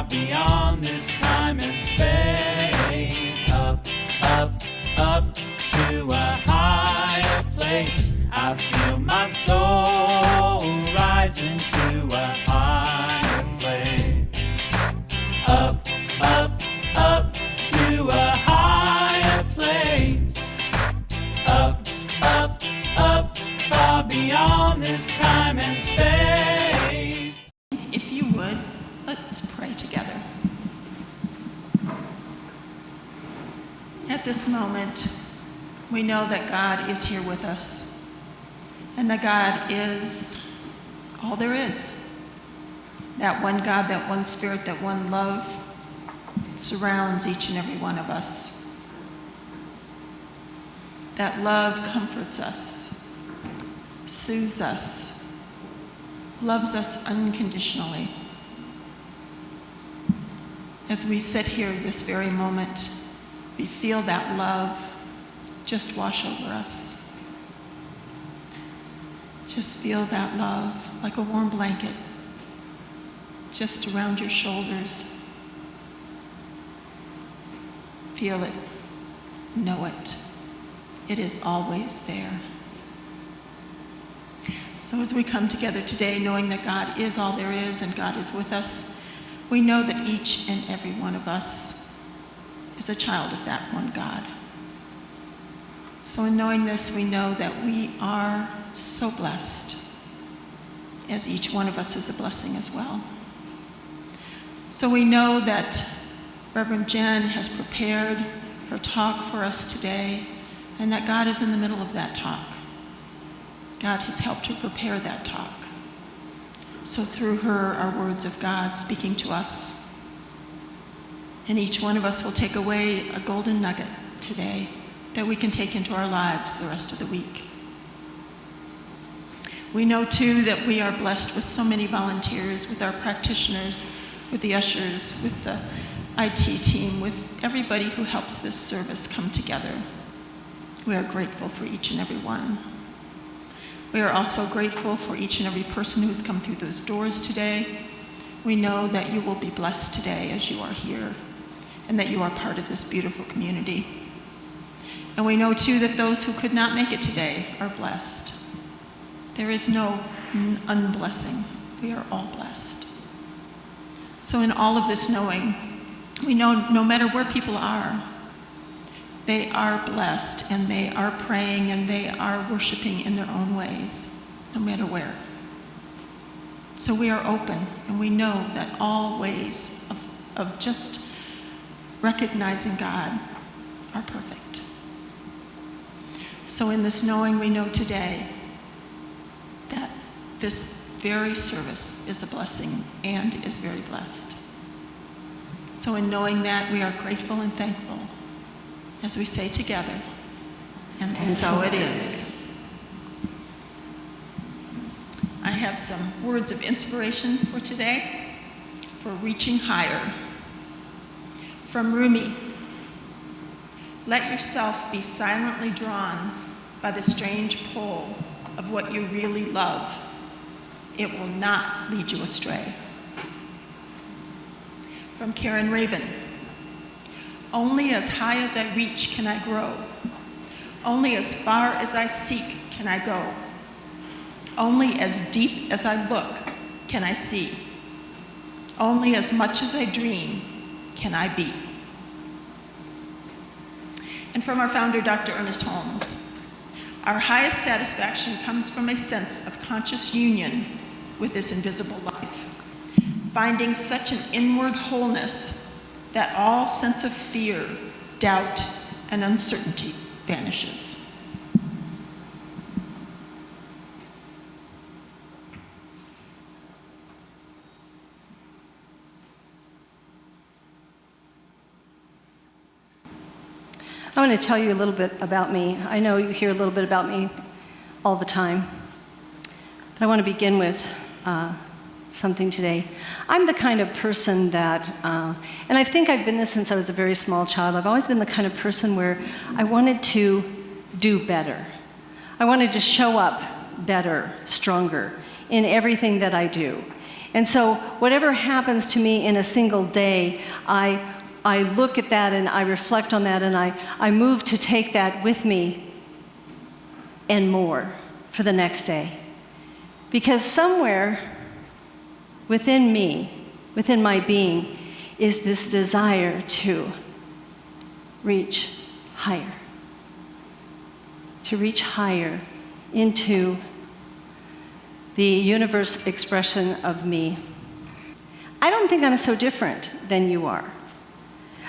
far beyond this time and space. Up, up, up to a higher place. I feel my soul rising to a higher place. Up, up, up to a higher place. Up, up, up, far beyond this time and space. If you would, let's pray together. At this moment, we know that God is here with us, and that God is all there is. That one God, that one Spirit, that one love surrounds each and every one of us. That love comforts us, soothes us, loves us unconditionally. As we sit here this very moment, we feel that love just wash over us. Just feel that love like a warm blanket just around your shoulders. Feel it, know it. It is always there. So as we come together today, knowing that God is all there is and God is with us, we know that each and every one of us is a child of that one God. So in knowing this, we know that we are so blessed, as each one of us is a blessing as well. So we know that Reverend Jen has prepared her talk for us today, and that God is in the middle of that talk. God has helped her prepare that talk. So through her are words of God speaking to us. And each one of us will take away a golden nugget today that we can take into our lives the rest of the week. We know too that we are blessed with so many volunteers, with our practitioners, with the ushers, with the IT team, with everybody who helps this service come together. We are grateful for each and every one. We are also grateful for each and every person who has come through those doors today. We know that you will be blessed today as you are here, and that you are part of this beautiful community. And we know too that those who could not make it today are blessed. There is no unblessing. We are all blessed. So in all of this knowing, we know no matter where people are, they are blessed, and they are praying, and they are worshiping in their own ways, no matter where. So we are open, and we know that all ways of just recognizing God are perfect. So in this knowing, we know today that this very service is a blessing and is very blessed. So in knowing that, we are grateful and thankful as we say together, and so it is. I have some words of inspiration for today, for reaching higher. From Rumi: let yourself be silently drawn by the strange pull of what you really love. It will not lead you astray. From Karen Raven: only as high as I reach can I grow. Only as far as I seek can I go. Only as deep as I look can I see. Only as much as I dream can I be. And from our founder, Dr. Ernest Holmes: our highest satisfaction comes from a sense of conscious union with this invisible life, finding such an inward wholeness that all sense of fear, doubt, and uncertainty vanishes. I want to tell you a little bit about me. I know you hear a little bit about me all the time, but I want to begin with something today. I'm the kind of person that, and I think I've been this since I was a very small child, I've always been the kind of person where I wanted to do better. I wanted to show up better, stronger in everything that I do. And so whatever happens to me in a single day, I look at that and I reflect on that, and I move to take that with me and more for the next day. Because somewhere within me, within my being, is this desire to reach higher. To reach higher into the universe expression of me. I don't think I'm so different than you are.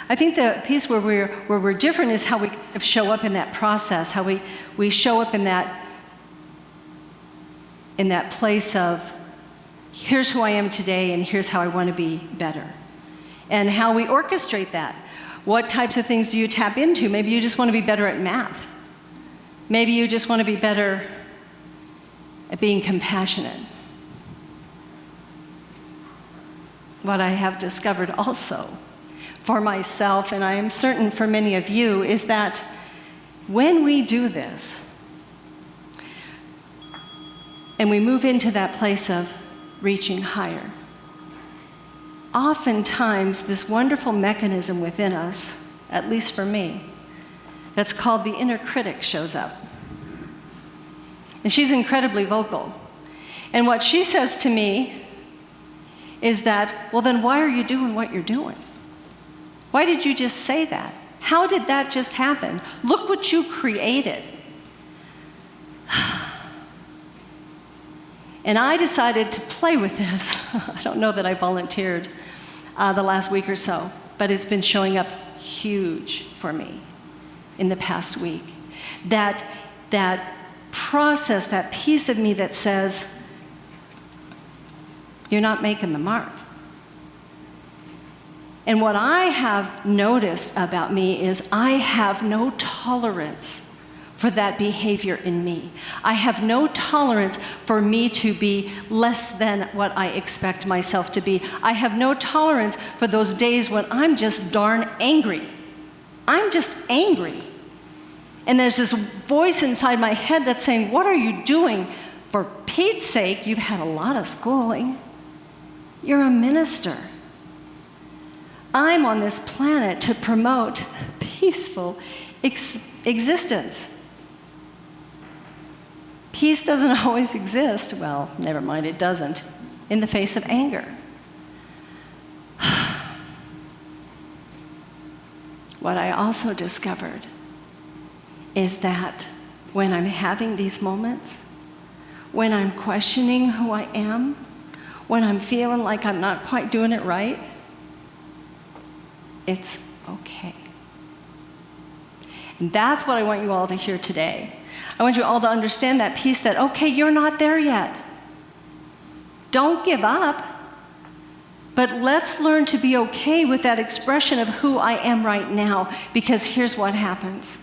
I think the piece where we're different is how we show up in that process, how we show up in that place of, here's who I am today and here's how I want to be better. And how we orchestrate that. What types of things do you tap into? Maybe you just want to be better at math. Maybe you just want to be better at being compassionate. What I have discovered also for myself, and I am certain for many of you, is that when we do this, and we move into that place of reaching higher, oftentimes this wonderful mechanism within us, at least for me, that's called the inner critic shows up. And she's incredibly vocal. And what she says to me is that, well, then why are you doing what you're doing? Why did you just say that? How did that just happen? Look what you created. And I decided to play with this. I don't know that I volunteered the last week or so, but it's been showing up huge for me in the past week. That process, that piece of me that says, you're not making the mark. And what I have noticed about me is I have no tolerance for that behavior in me. I have no tolerance for me to be less than what I expect myself to be. I have no tolerance for those days when I'm just darn angry. I'm just angry. And there's this voice inside my head that's saying, what are you doing? For Pete's sake, you've had a lot of schooling. You're a minister. I'm on this planet to promote peaceful existence. Peace doesn't always exist, well, never mind, it doesn't, in the face of anger. What I also discovered is that when I'm having these moments, when I'm questioning who I am, when I'm feeling like I'm not quite doing it right, it's okay. And that's what I want you all to hear today. I want you all to understand that piece that, okay, you're not there yet. Don't give up. But let's learn to be okay with that expression of who I am right now, because here's what happens.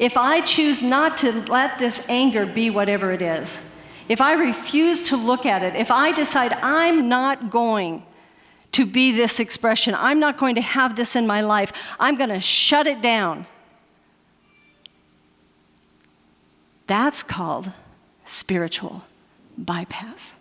If I choose not to let this anger be whatever it is, if I refuse to look at it, if I decide I'm not going to be this expression, I'm not going to have this in my life, I'm going to shut it down. That's called spiritual bypass.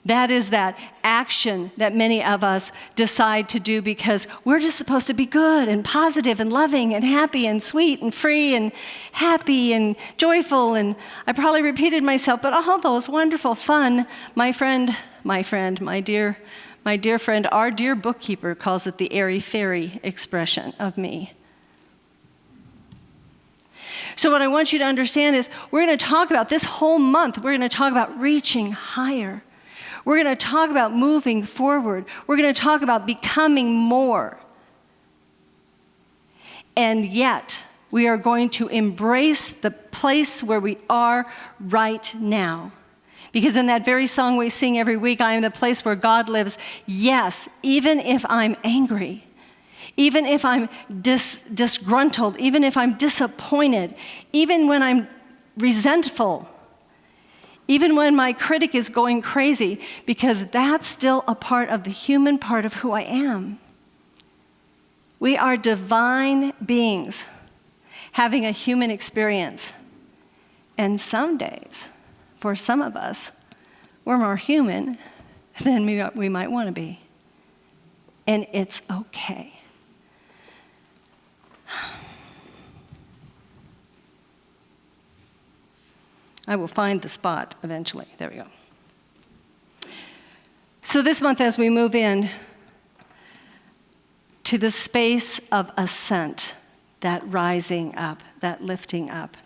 That is that action that many of us decide to do because we're just supposed to be good and positive and loving and happy and sweet and free and happy and joyful. And I probably repeated myself, but all those wonderful, fun, my dear friend, our dear bookkeeper calls it the airy-fairy expression of me. So what I want you to understand is we're going to talk about this whole month, we're going to talk about reaching higher. We're going to talk about moving forward. We're going to talk about becoming more. And yet, we are going to embrace the place where we are right now. Because in that very song we sing every week, I am the place where God lives. Yes, even if I'm angry, even if I'm disgruntled, even if I'm disappointed, even when I'm resentful, even when my critic is going crazy, because that's still a part of the human part of who I am. We are divine beings having a human experience. And some days, for some of us, we're more human than we might want to be. And it's okay. I will find the spot eventually. There we go. So this month, as we move in to the space of ascent, that rising up, that lifting up,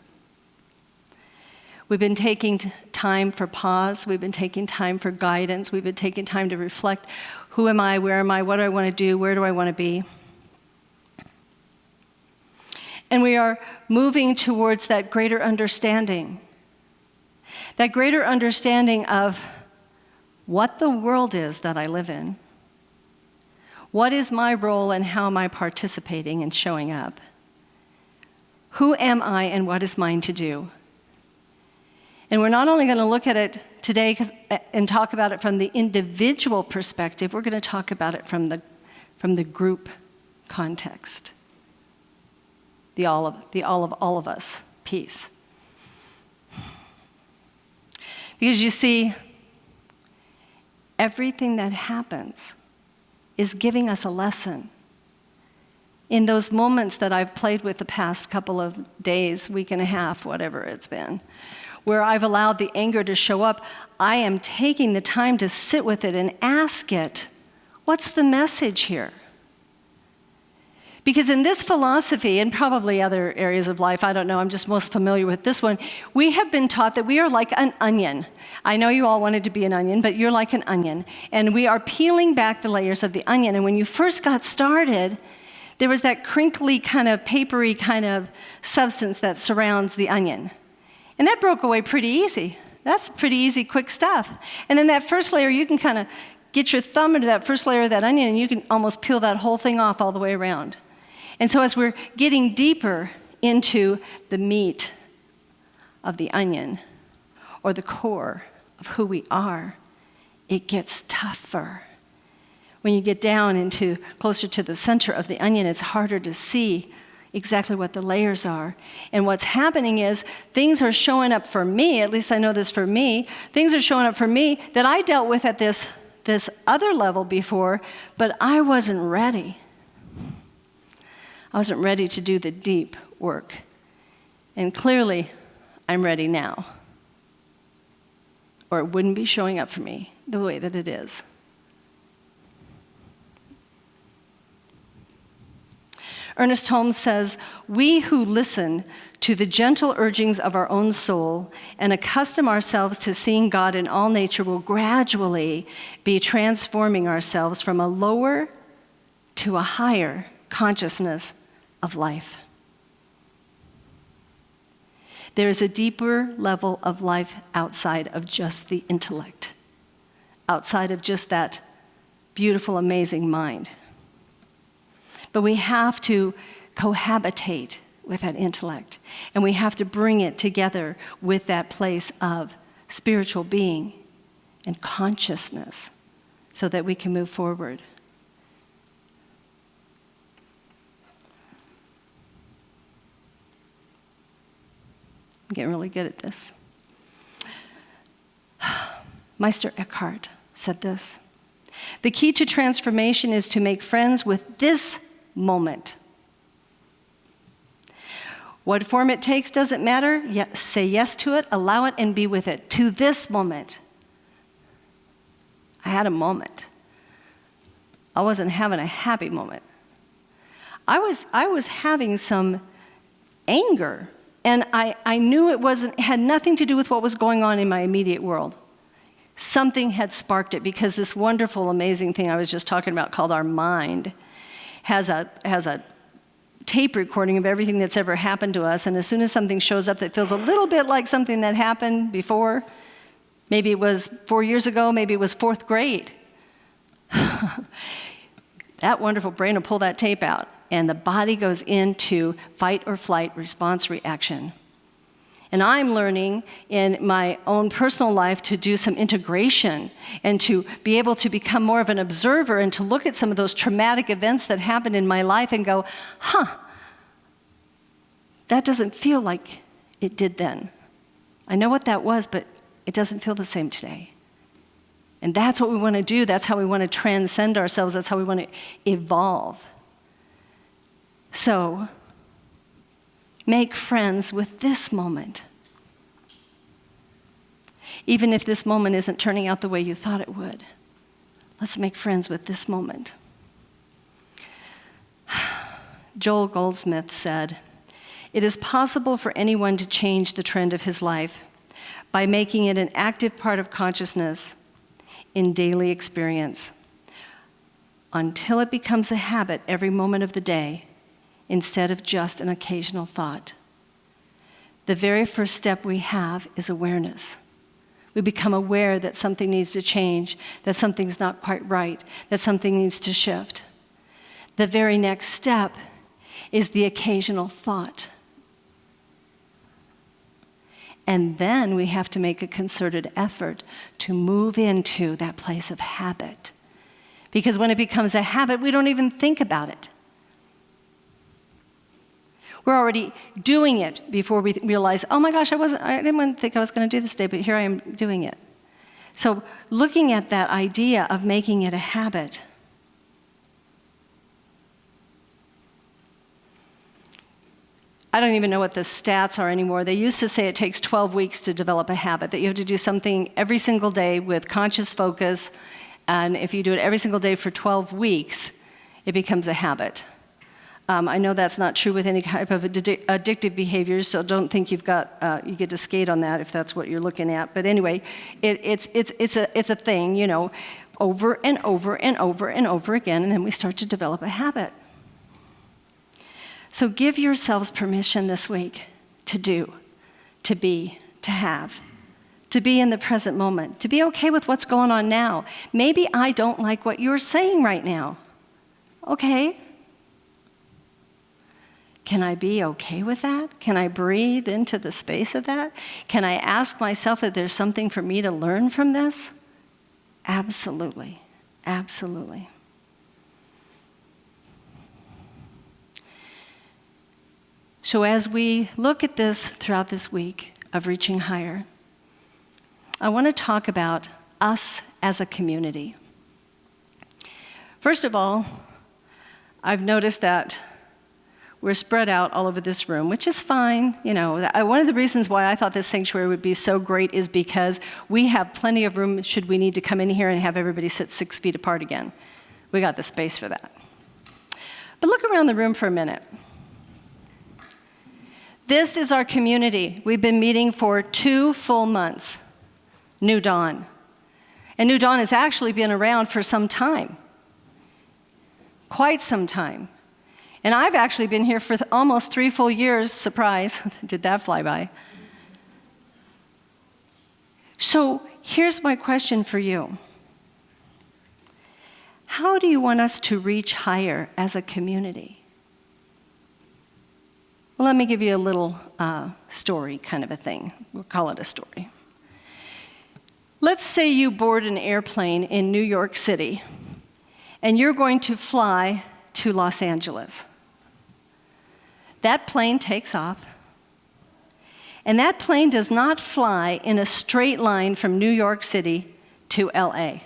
we've been taking time for pause. We've been taking time for guidance. We've been taking time to reflect. Who am I? Where am I? What do I want to do? Where do I want to be? And we are moving towards that greater understanding. That greater understanding of what the world is that I live in. What is my role and how am I participating and showing up? Who am I and what is mine to do? And we're not only going to look at it today and talk about it from the individual perspective, we're going to talk about it from the group context. The all of us piece. Because you see, everything that happens is giving us a lesson. In those moments that I've played with the past couple of days, week and a half, whatever it's been, where I've allowed the anger to show up, I am taking the time to sit with it and ask it, what's the message here? Because in this philosophy, and probably other areas of life, I don't know, I'm just most familiar with this one, we have been taught that we are like an onion. I know you all wanted to be an onion, but you're like an onion. And we are peeling back the layers of the onion. And when you first got started, there was that crinkly kind of papery kind of substance that surrounds the onion. And that broke away pretty easy. That's pretty easy, quick stuff. And then that first layer, you can kind of get your thumb into that first layer of that onion, and you can almost peel that whole thing off all the way around. And so as we're getting deeper into the meat of the onion, or the core of who we are, it gets tougher. When you get down into closer to the center of the onion, it's harder to see exactly what the layers are. And what's happening is things are showing up for me, at least I know this for me, things are showing up for me that I dealt with at this other level before, but I wasn't ready. I wasn't ready to do the deep work. And clearly, I'm ready now. Or it wouldn't be showing up for me the way that it is. Ernest Holmes says, "We who listen to the gentle urgings of our own soul and accustom ourselves to seeing God in all nature will gradually be transforming ourselves from a lower to a higher consciousness of life." There is a deeper level of life outside of just the intellect, outside of just that beautiful, amazing mind. But we have to cohabitate with that intellect, and we have to bring it together with that place of spiritual being and consciousness so that we can move forward. I'm getting really good at this. Meister Eckhart said this: "The key to transformation is to make friends with this moment. What form it takes doesn't matter. Say yes to it, allow it, and be with it. To this moment." I had a moment. I wasn't having a happy moment. I was having some anger. And I knew it had nothing to do with what was going on in my immediate world. Something had sparked it, because this wonderful, amazing thing I was just talking about called our mind has a tape recording of everything that's ever happened to us. And as soon as something shows up that feels a little bit like something that happened before, maybe it was 4 years ago, maybe it was 4th grade, that wonderful brain will pull that tape out. And the body goes into fight or flight response reaction. And I'm learning in my own personal life to do some integration and to be able to become more of an observer and to look at some of those traumatic events that happened in my life and go, that doesn't feel like it did then. I know what that was, but it doesn't feel the same today. And that's what we want to do. That's how we want to transcend ourselves. That's how we want to evolve. So, make friends with this moment. Even if this moment isn't turning out the way you thought it would, let's make friends with this moment. Joel Goldsmith said, "It is possible for anyone to change the trend of his life by making it an active part of consciousness in daily experience, until it becomes a habit every moment of the day, instead of just an occasional thought. The very first step we have is awareness. We become aware that something needs to change, that something's not quite right, that something needs to shift. The very next step is the occasional thought. And then we have to make a concerted effort to move into that place of habit. Because when it becomes a habit, we don't even think about it. We're already doing it before we realize, oh my gosh, I didn't think I was going to do this today, but here I am doing it. So looking at that idea of making it a habit. I don't even know what the stats are anymore. They used to say it takes 12 weeks to develop a habit, that you have to do something every single day with conscious focus, and if you do it every single day for 12 weeks, it becomes a habit. I know that's not true with any type of addictive behaviors, so don't think you get to skate on that if that's what you're looking at. But anyway, it's a thing, you know, over and over and over and over again, and then we start to develop a habit. So give yourselves permission this week to do, to be, to have, to be in the present moment, to be okay with what's going on now. Maybe I don't like what you're saying right now. Okay. Can I be okay with that? Can I breathe into the space of that? Can I ask myself if there's something for me to learn from this? Absolutely. Absolutely. So as we look at this throughout this week of reaching higher, I want to talk about us as a community. First of all, I've noticed that we're spread out all over this room, which is fine. You know, one of the reasons why I thought this sanctuary would be so great is because we have plenty of room should we need to come in here and have everybody sit 6 feet apart again. We got the space for that. But look around the room for a minute. This is our community. We've been meeting for 2 full months. New Dawn. And New Dawn has actually been around for some time. Quite some time. And I've actually been here for almost 3 full years. Surprise, did that fly by? So here's my question for you. How do you want us to reach higher as a community? Well, let me give you a little story kind of a thing. We'll call it a story. Let's say you board an airplane in New York City, and you're going to fly to Los Angeles. That plane takes off, and that plane does not fly in a straight line from New York City to LA.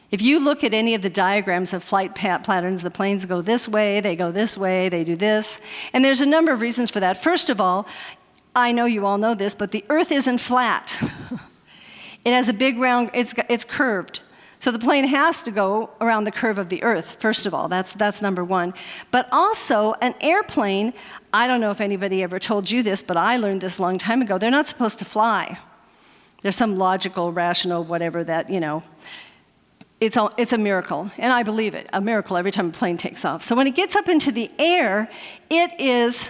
If you look at any of the diagrams of flight patterns, the planes go this way, they do this, and there's a number of reasons for that. First of all, I know you all know this, but the Earth isn't flat. It has a big round, it's curved. So the plane has to go around the curve of the Earth, first of all. That's number one. But also, an airplane, I don't know if anybody ever told you this, but I learned this a long time ago. They're not supposed to fly. There's some logical, rational, whatever that, you know. It's a miracle, and I believe it, a miracle every time a plane takes off. So when it gets up into the air, it is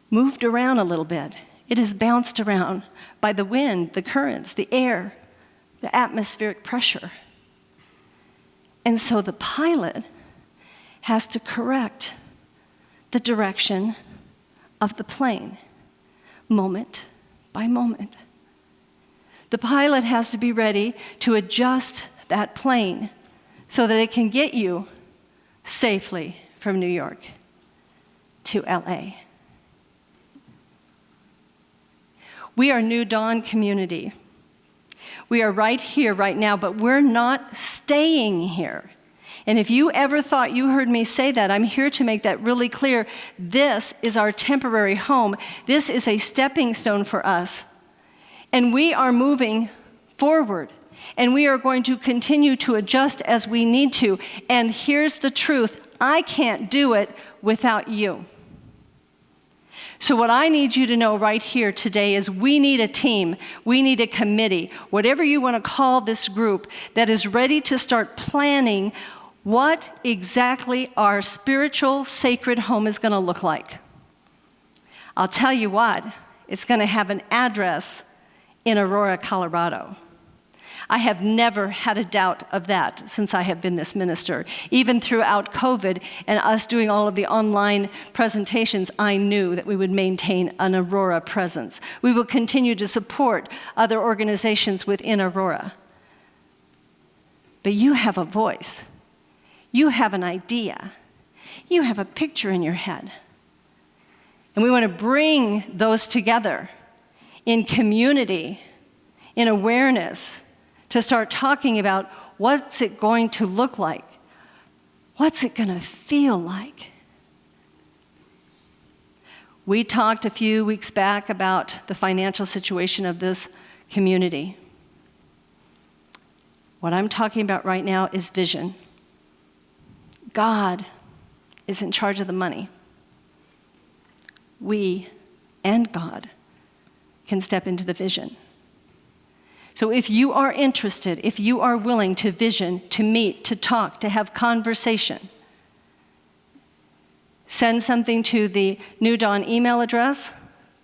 moved around a little bit. It is bounced around by the wind, the currents, the air, the atmospheric pressure. And so the pilot has to correct the direction of the plane, moment by moment. The pilot has to be ready to adjust that plane so that it can get you safely from New York to LA. We are New Dawn community. We are right here, right now, but we're not staying here. And if you ever thought you heard me say that, I'm here to make that really clear. This is our temporary home. This is a stepping stone for us. And we are moving forward. And we are going to continue to adjust as we need to. And here's the truth. I can't do it without you. So what I need you to know right here today is we need a team, we need a committee, whatever you want to call this group, that is ready to start planning what exactly our spiritual sacred home is going to look like. I'll tell you what, it's going to have an address in Aurora, Colorado. I have never had a doubt of that since I have been this minister. Even throughout COVID and us doing all of the online presentations, I knew that we would maintain an Aurora presence. We will continue to support other organizations within Aurora. But you have a voice. You have an idea. You have a picture in your head. And we want to bring those together in community, in awareness, to start talking about what's it going to look like? What's it going to feel like? We talked a few weeks back about the financial situation of this community. What I'm talking about right now is vision. God is in charge of the money. We and God can step into the vision. So if you are interested, if you are willing to vision, to meet, to talk, to have conversation, send something to the New Dawn email address,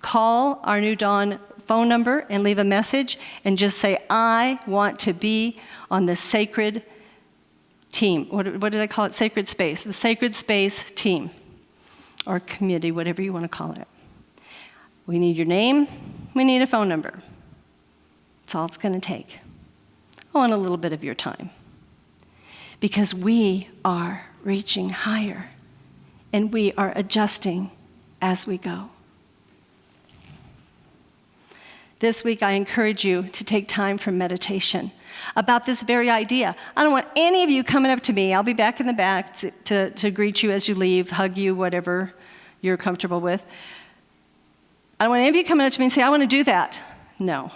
call our New Dawn phone number and leave a message and just say, I want to be on the sacred team. What did I call it? Sacred space. The sacred space team or committee, whatever you want to call it. We need your name. We need a phone number. That's all it's going to take. I want a little bit of your time. Because we are reaching higher and we are adjusting as we go. This week, I encourage you to take time for meditation about this very idea. I don't want any of you coming up to me. I'll be back in the back to greet you as you leave, hug you, whatever you're comfortable with. I don't want any of you coming up to me and say, I want to do that. No.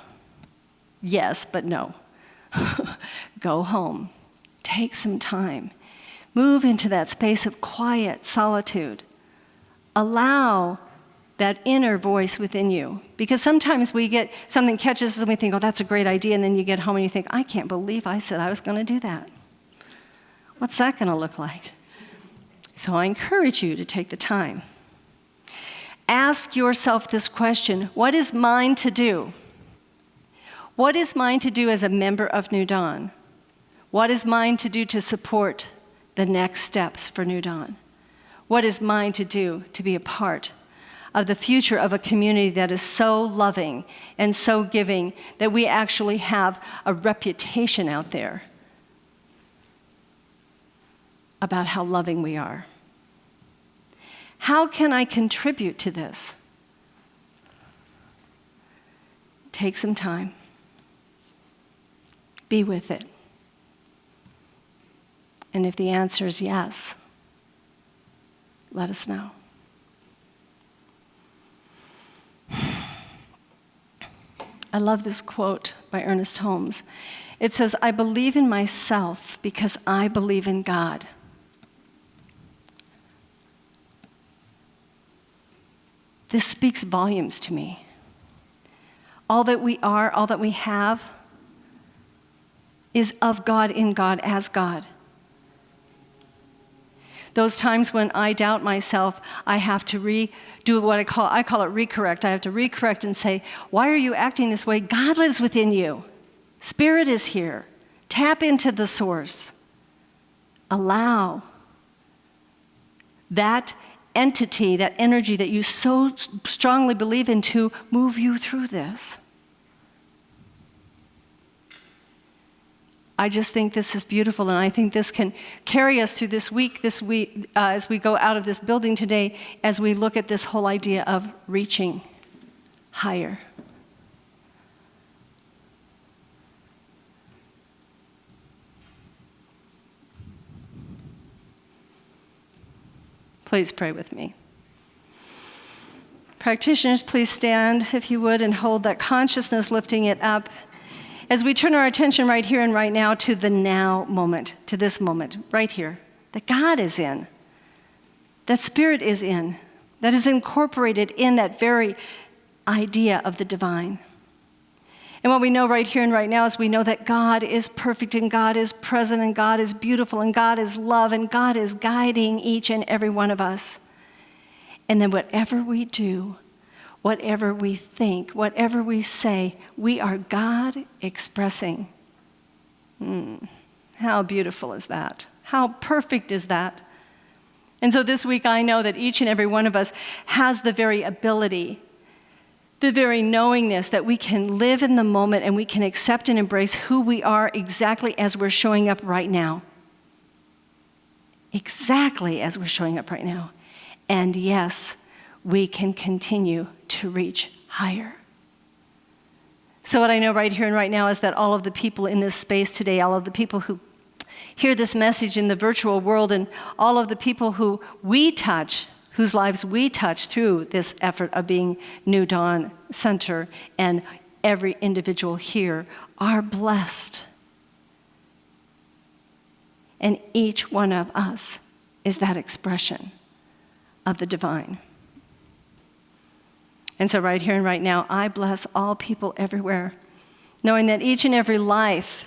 Yes, but no. Go home. Take some time. Move into that space of quiet solitude. Allow that inner voice within you. Because sometimes we get, something catches us and we think, oh, that's a great idea. And then you get home and you think, I can't believe I said I was going to do that. What's that going to look like? So I encourage you to take the time. Ask yourself this question, what is mine to do? What is mine to do as a member of New Dawn? What is mine to do to support the next steps for New Dawn? What is mine to do to be a part of the future of a community that is so loving and so giving that we actually have a reputation out there about how loving we are? How can I contribute to this? Take some time. Be with it. And if the answer is yes, let us know. I love this quote by Ernest Holmes. It says, I believe in myself because I believe in God. This speaks volumes to me. All that we are, all that we have, is of God, in God, as God. Those times when I doubt myself, I have to do what I call it recorrect. I have to recorrect and say, why are you acting this way? God lives within you. Spirit is here. Tap into the source. Allow that entity, that energy that you so strongly believe in to move you through this. I just think this is beautiful, and I think this can carry us through this week as we go out of this building today, as we look at this whole idea of reaching higher. Please pray with me. Practitioners, please stand, if you would, and hold that consciousness, lifting it up as we turn our attention right here and right now to the now moment, to this moment, right here, that God is in, that Spirit is in, that is incorporated in that very idea of the divine. And what we know right here and right now is we know that God is perfect and God is present and God is beautiful and God is love and God is guiding each and every one of us. And then whatever we do, whatever we think, whatever we say, we are God expressing. How beautiful is that? How perfect is that? And so this week I know that each and every one of us has the very ability, the very knowingness that we can live in the moment and we can accept and embrace who we are exactly as we're showing up right now. Exactly as we're showing up right now. And yes, we can continue to reach higher. So what I know right here and right now is that all of the people in this space today, all of the people who hear this message in the virtual world, and all of the people who we touch, whose lives we touch through this effort of being New Dawn Center, and every individual here are blessed. And each one of us is that expression of the divine. And so right here and right now, I bless all people everywhere, knowing that each and every life,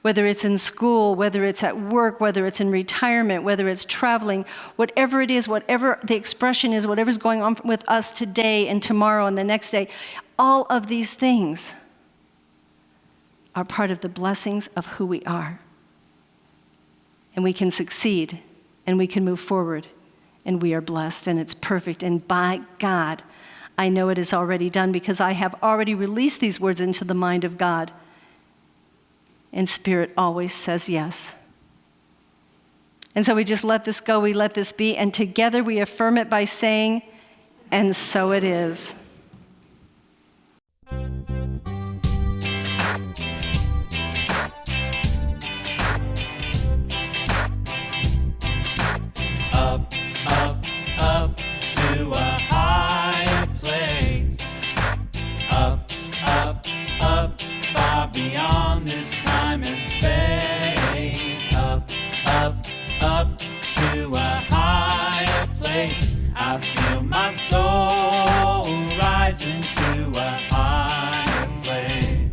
whether it's in school, whether it's at work, whether it's in retirement, whether it's traveling, whatever it is, whatever the expression is, whatever's going on with us today and tomorrow and the next day, all of these things are part of the blessings of who we are. And we can succeed, and we can move forward, and we are blessed, and it's perfect. And by God, I know it is already done because I have already released these words into the mind of God. And Spirit always says yes. And so we just let this go, we let this be, and together we affirm it by saying, and so it is. Up, up, up to a higher place. Up, up, up, far beyond this time and space. Up, up, up to a higher place. I feel my soul rising to a higher place.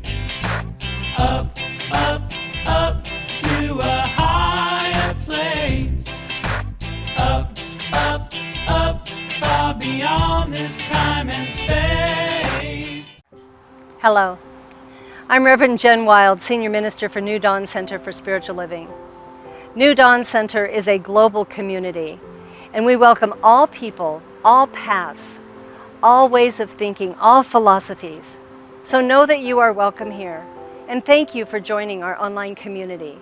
Up, up, up to a higher place. Up, up, up, far beyond this time and space. Hello. I'm Reverend Jen Wild, Senior Minister for New Dawn Center for Spiritual Living. New Dawn Center is a global community, and we welcome all people, all paths, all ways of thinking, all philosophies. So know that you are welcome here, and thank you for joining our online community.